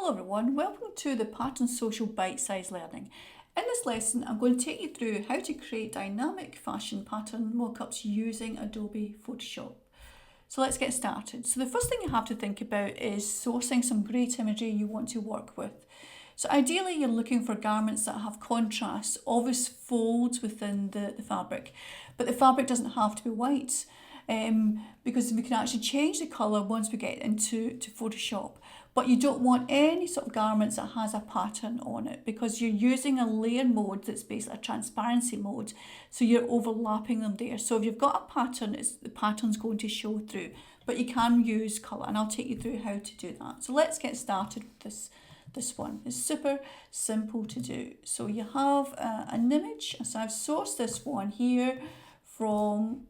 Hello everyone, welcome to the Pattern Social Bite-Size Learning. In this lesson I'm going to take you through how to create dynamic fashion pattern mock-ups using Adobe Photoshop. So let's get started. So the first thing you have to think about is sourcing some great imagery you want to work with. So ideally you're looking for garments that have contrast, obvious folds within the fabric, but the fabric doesn't have to be white. Because we can actually change the colour once we get into Photoshop. But you don't want any sort of garments that has a pattern on it because you're using a layer mode that's basically a transparency mode. So you're overlapping them there. So if you've got a pattern, the pattern's going to show through. But you can use colour and I'll take you through how to do that. So let's get started with this one. It's super simple to do. So you have an image. So I've sourced this one here from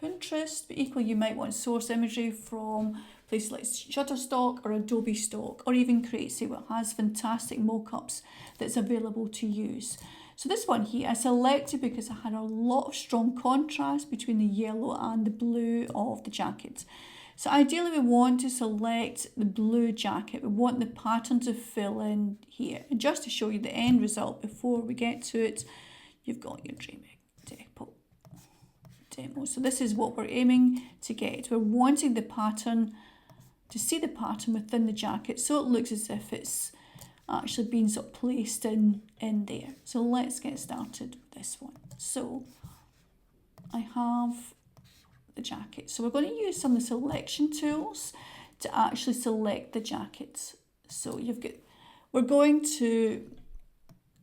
Pinterest, but equally you might want to source imagery from places like Shutterstock or Adobe Stock or even Crazy, which has fantastic mock-ups that's available to use. So this one here I selected because I had a lot of strong contrast between the yellow and the blue of the jacket. So ideally we want to select the blue jacket. We want the pattern to fill in here. And just to show you the end result before we get to it, you've got your demo. So this is what we're aiming to get. We're wanting the pattern, to see the pattern within the jacket so it looks as if it's actually been sort of placed in there. So let's get started with this one. So I have the jacket. So we're going to use some of the selection tools to actually select the jacket. So we're going to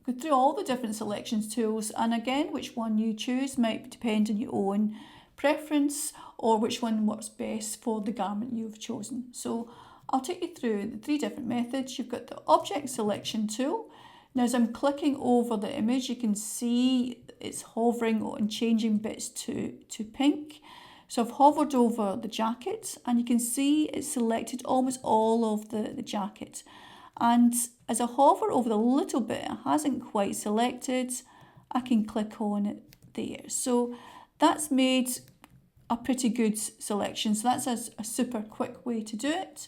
go through all the different selections tools, and again which one you choose might depend on your own preference or which one works best for the garment you've chosen. So I'll take you through the three different methods. You've got the object selection tool. Now as I'm clicking over the image you can see it's hovering and changing bits to pink. So I've hovered over the jacket and you can see it's selected almost all of the jacket. And as I hover over the little bit it hasn't quite selected, I can click on it there. So that's made a pretty good selection. So that's a super quick way to do it.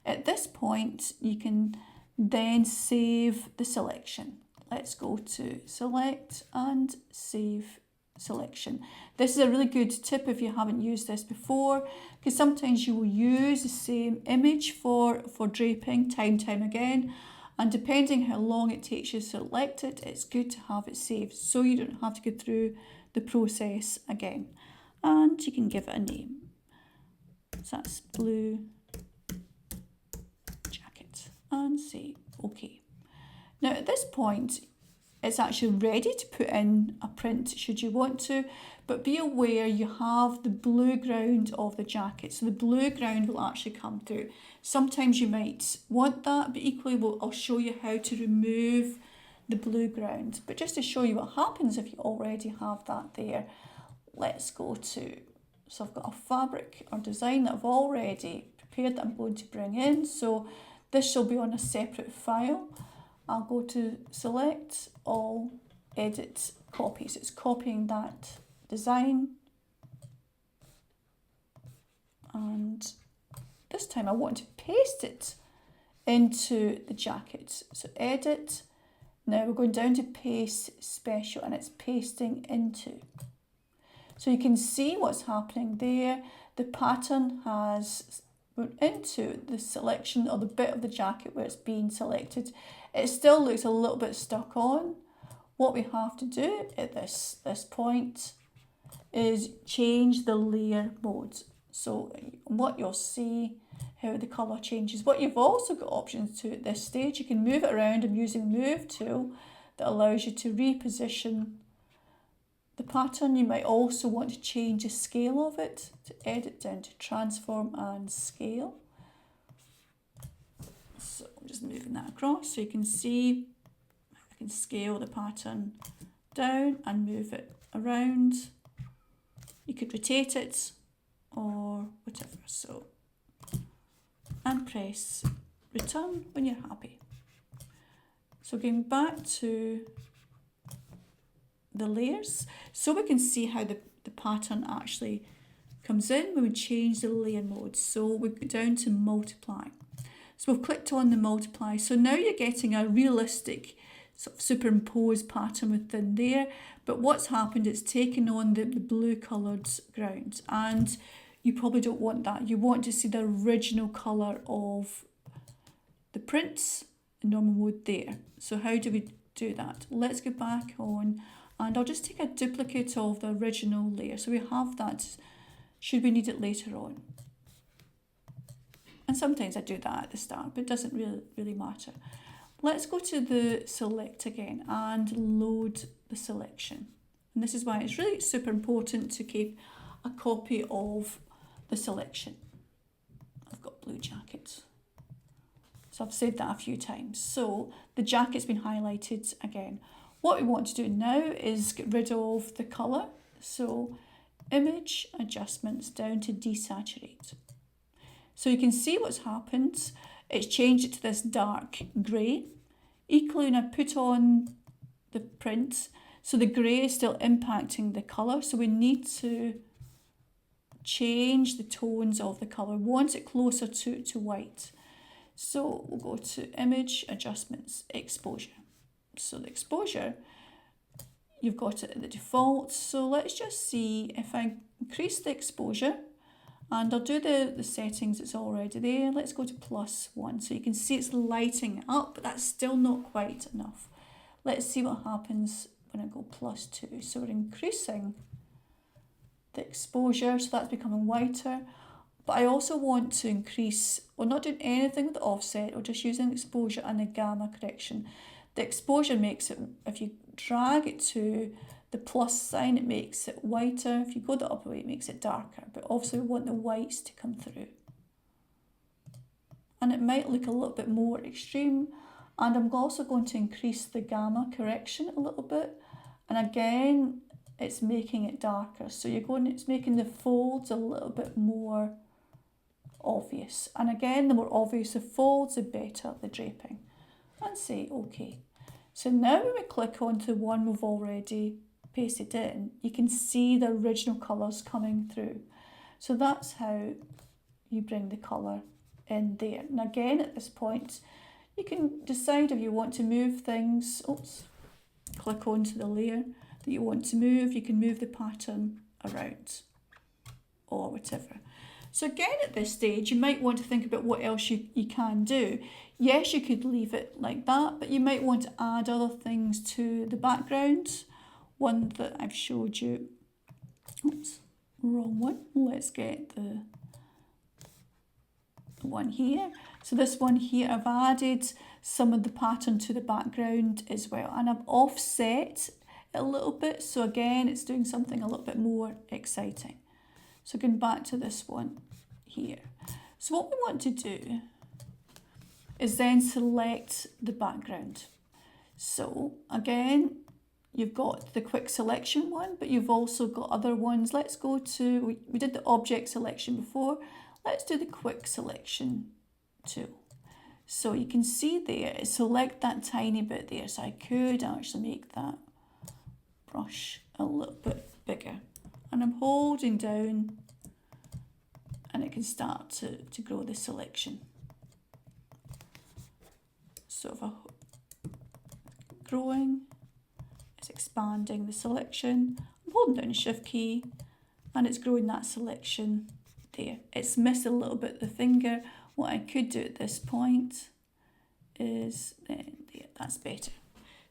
At this point, you can then save the selection. Let's go to select and save selection. This is a really good tip if you haven't used this before, because sometimes you will use the same image for draping time again, and depending how long it takes you to select it, it's good to have it saved so you don't have to go through the process again. And you can give it a name. So that's blue jacket and say OK. Now at this point it's actually ready to put in a print should you want to, but be aware you have the blue ground of the jacket. So the blue ground will actually come through. Sometimes you might want that, but equally I'll show you how to remove the blue ground. But just to show you what happens if you already have that there, let's go to, so I've got a fabric or design that I've already prepared that I'm going to bring in. So this shall be on a separate file. I'll go to select all, edit, copy. So it's copying that design. And this time I want to paste it into the jacket. So edit. Now we're going down to paste special and it's pasting into. So you can see what's happening there. The pattern has went into the selection or the bit of the jacket where it's being selected. It still looks a little bit stuck on. What we have to do at this point is change the layer mode. So what you'll see, how the colour changes. What you've also got options to at this stage, you can move it around. I'm using the move tool that allows you to reposition the pattern. You might also want to change the scale of it, to edit down to transform and scale. So I'm just moving that across so you can see I can scale the pattern down and move it around. You could rotate it or whatever. So, and press return when you're happy. So going back to the layers, so we can see how the pattern actually comes in when we change the layer mode. So we go down to multiply. So we've clicked on the multiply. So now you're getting a realistic sort of superimposed pattern within there. But what's happened, it's taken on the blue coloured ground. And you probably don't want that. You want to see the original colour of the prints in normal mode there. So how do we do that? Let's go back on, and I'll just take a duplicate of the original layer. So we have that, should we need it later on. And sometimes I do that at the start, but it doesn't really matter. Let's go to the select again and load the selection. And this is why it's really super important to keep a copy of the selection. I've got blue jackets. So I've saved that a few times. So the jacket's been highlighted again. What we want to do now is get rid of the colour. So image adjustments down to desaturate. So you can see what's happened. It's changed it to this dark grey. Equally, when I put on the print, so the grey is still impacting the colour. So we need to change the tones of the colour. We want it closer to white. So we'll go to image adjustments, exposure. So the exposure, you've got it at the default. So let's just see if I increase the exposure, and I'll do the settings, it's already there. Let's go to +1. So you can see it's lighting up, but that's still not quite enough. Let's see what happens when I go +2. So we're increasing the exposure, so that's becoming whiter. But I also want to increase, we're not doing anything with the offset, we're just using exposure and the gamma correction. The exposure makes it, if you drag it to the plus sign, it makes it whiter. If you go the other way, it makes it darker. But obviously we want the whites to come through. And it might look a little bit more extreme. And I'm also going to increase the gamma correction a little bit. And again, it's making it darker. So it's making the folds a little bit more obvious. And again, the more obvious the folds, the better the draping. And say OK. So now when we click onto the one we've already pasted in, you can see the original colours coming through. So that's how you bring the colour in there. And again, at this point, you can decide if you want to move things. Oops, click onto the layer that you want to move. You can move the pattern around or whatever. So again, at this stage, you might want to think about what else you can do. Yes, you could leave it like that, but you might want to add other things to the background. One that I've showed you. Oops, wrong one. Let's get the one here. So this one here, I've added some of the pattern to the background as well. And I've offset it a little bit. So again, it's doing something a little bit more exciting. So going back to this one here. So what we want to do is then select the background. So again, you've got the quick selection one, but you've also got other ones. Let's go to, we did the object selection before. Let's do the quick selection tool. So you can see there, select that tiny bit there. So I could actually make that brush a little bit bigger. And I'm holding down and it can start to grow the selection. So if I growing, it's expanding the selection. I'm holding down the shift key and it's growing that selection there. It's missed a little bit the finger. What I could do at this point is then there, that's better.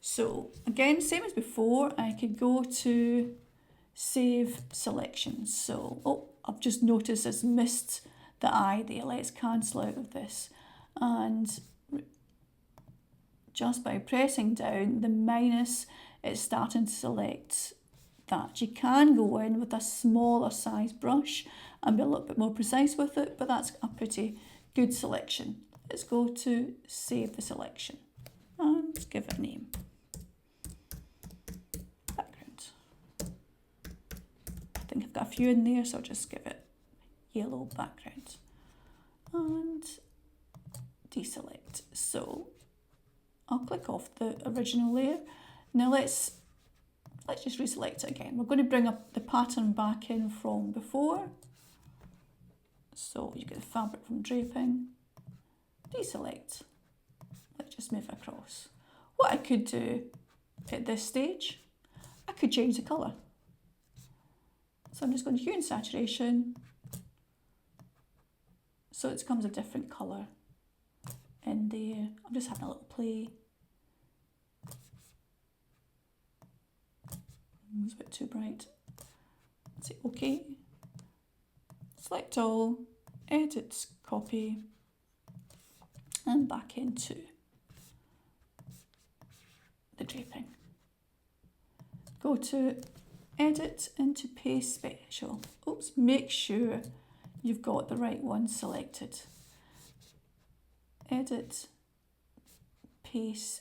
So again, same as before, I could go to save selections. So, I've just noticed it's missed the eye there. Let's cancel out of this. And just by pressing down the minus, it's starting to select that. You can go in with a smaller size brush and be a little bit more precise with it, but that's a pretty good selection. Let's go to save the selection and give it a name. I think I've got a few in there, so I'll just give it yellow background and deselect. So I'll click off the original layer. Now let's just reselect it again. We're going to bring up the pattern back in from before. So you get the fabric from draping, deselect. Let's just move across. What I could do at this stage, I could change the colour. So I'm just going to hue and saturation, so it becomes a different colour in there. I'm just having a little play. It's a bit too bright. Say OK. Select all, edit, copy, and back into the draping. Go to edit into paste special. Oops, make sure you've got the right one selected. Edit, paste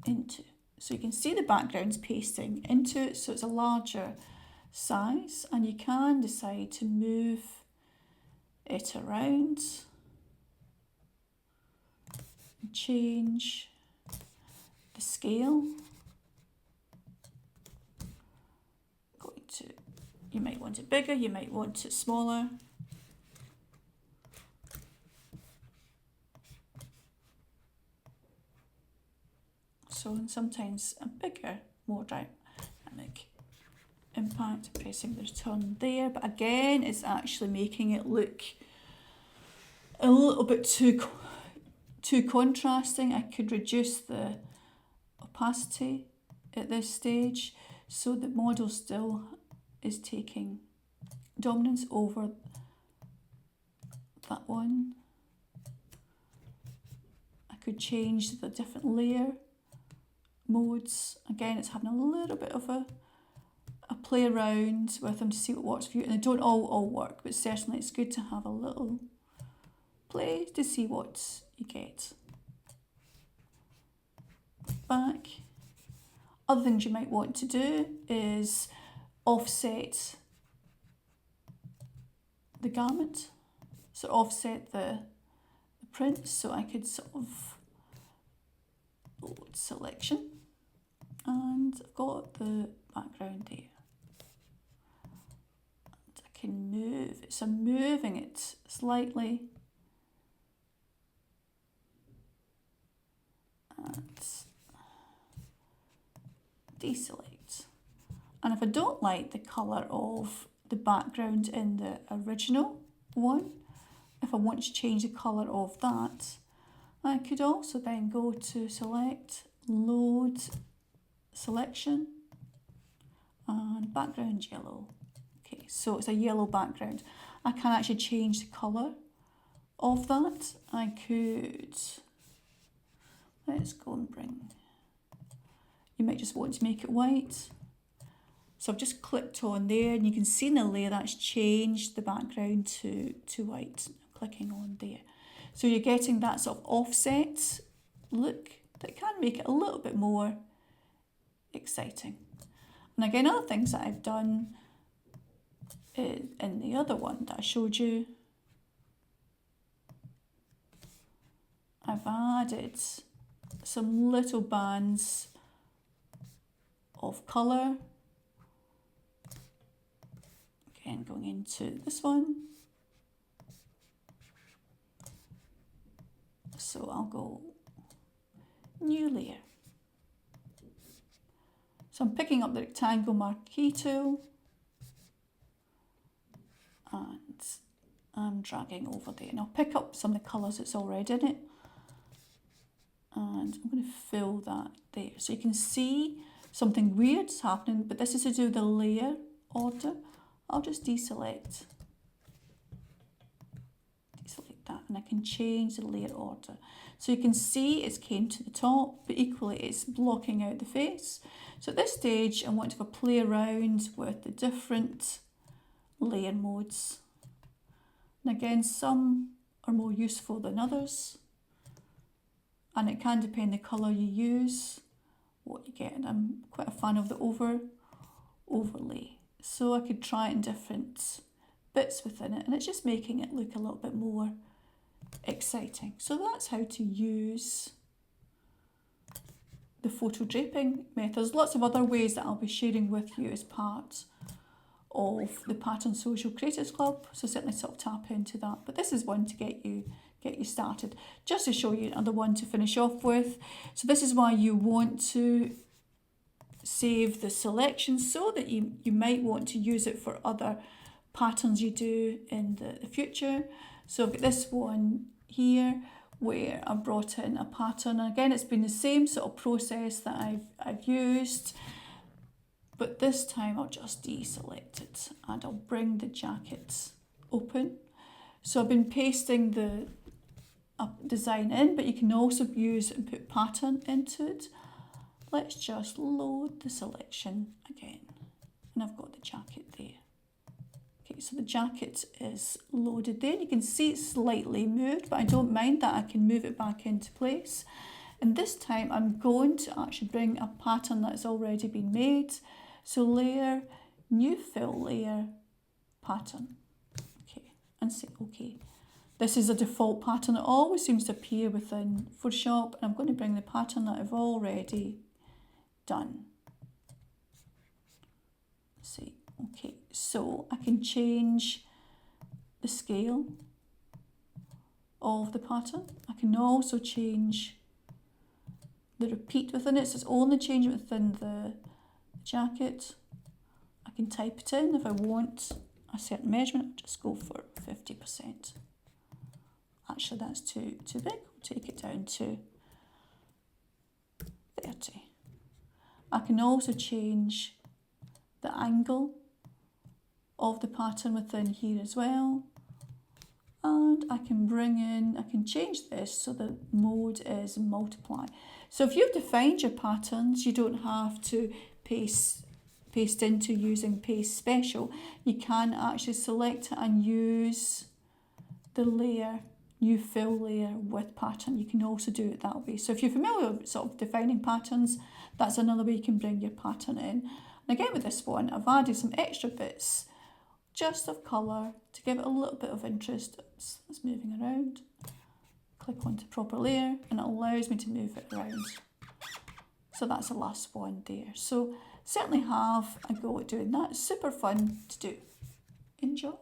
into. So you can see the background's pasting into it, so it's a larger size, and you can decide to move it around and change the scale. You might want it bigger, you might want it smaller. So sometimes a bigger, more dynamic impact, pressing the return there. But again, it's actually making it look a little bit too contrasting. I could reduce the opacity at this stage so the model still is taking dominance over that one. I could change the different layer modes. Again, it's having a little bit of a play around with them to see what works for you. And they don't all work, but certainly it's good to have a little play to see what you get. Back. Other things you might want to do is offset the garment, so offset the print. So I could sort of load selection, and I've got the background there. And I can move it, so I'm moving it slightly and deselect. And if I don't like the colour of the background in the original one, if I want to change the colour of that, I could also then go to select, load, selection, and background yellow. Okay, so it's a yellow background. I can actually change the colour of that. I could, let's go and bring, you might just want to make it white. So I've just clicked on there, and you can see in the layer that's changed the background to white. I'm clicking on there. So you're getting that sort of offset look that can make it a little bit more exciting. And again, other things that I've done in the other one that I showed you, I've added some little bands of colour. Again, going into this one. So I'll go new layer. So I'm picking up the rectangle marquee tool and I'm dragging over there. And I'll pick up some of the colours that's already in it. And I'm going to fill that there. So you can see something weird's happening, but this is to do with the layer order. I'll just deselect that, and I can change the layer order. So you can see it's came to the top, but equally it's blocking out the face. So at this stage, I want to have a play around with the different layer modes. And again, some are more useful than others, and it can depend the colour you use, what you get. And I'm quite a fan of the overlay. So I could try it in different bits within it, and it's just making it look a little bit more exciting. So that's how to use the photo draping method. There's lots of other ways that I'll be sharing with you as part of the Pattern Social Creators Club, so certainly sort of tap into that. But this is one to get you get you started. Just to show you another one to finish off with. So this is why you want to save the selection, so that you might want to use it for other patterns you do in the future. So I've got this one here where I've brought in a pattern. And again, it's been the same sort of process that I've used, but this time I'll just deselect it and I'll bring the jacket open. So I've been pasting the design in, but you can also use and put pattern into it. Let's just load the selection again, and I've got the jacket there. Okay, so the jacket is loaded there. You can see it's slightly moved, but I don't mind that. I can move it back into place. And this time I'm going to actually bring a pattern that's already been made. So layer, new fill layer, pattern. Okay, and say okay. This is a default pattern. It always seems to appear within Photoshop, and I'm going to bring the pattern that I've already done. Let's see. Okay, so I can change the scale of the pattern. I can also change the repeat within it, so it's only changing within the jacket. I can type it in if I want a certain measurement. I'll just go for 50%. Actually, that's too big. I'll take it down to 30. I can also change the angle of the pattern within here as well. And I can change this so the mode is multiply. So if you've defined your patterns, you don't have to paste into using paste special. You can actually select it and use the layer, new fill layer with pattern. You can also do it that way. So if you're familiar with sort of defining patterns, that's another way you can bring your pattern in. And again with this one, I've added some extra bits just of colour to give it a little bit of interest. Oops, it's moving around. Click onto proper layer and it allows me to move it around. So that's the last one there. So certainly have a go at doing that. It's super fun to do. Enjoy.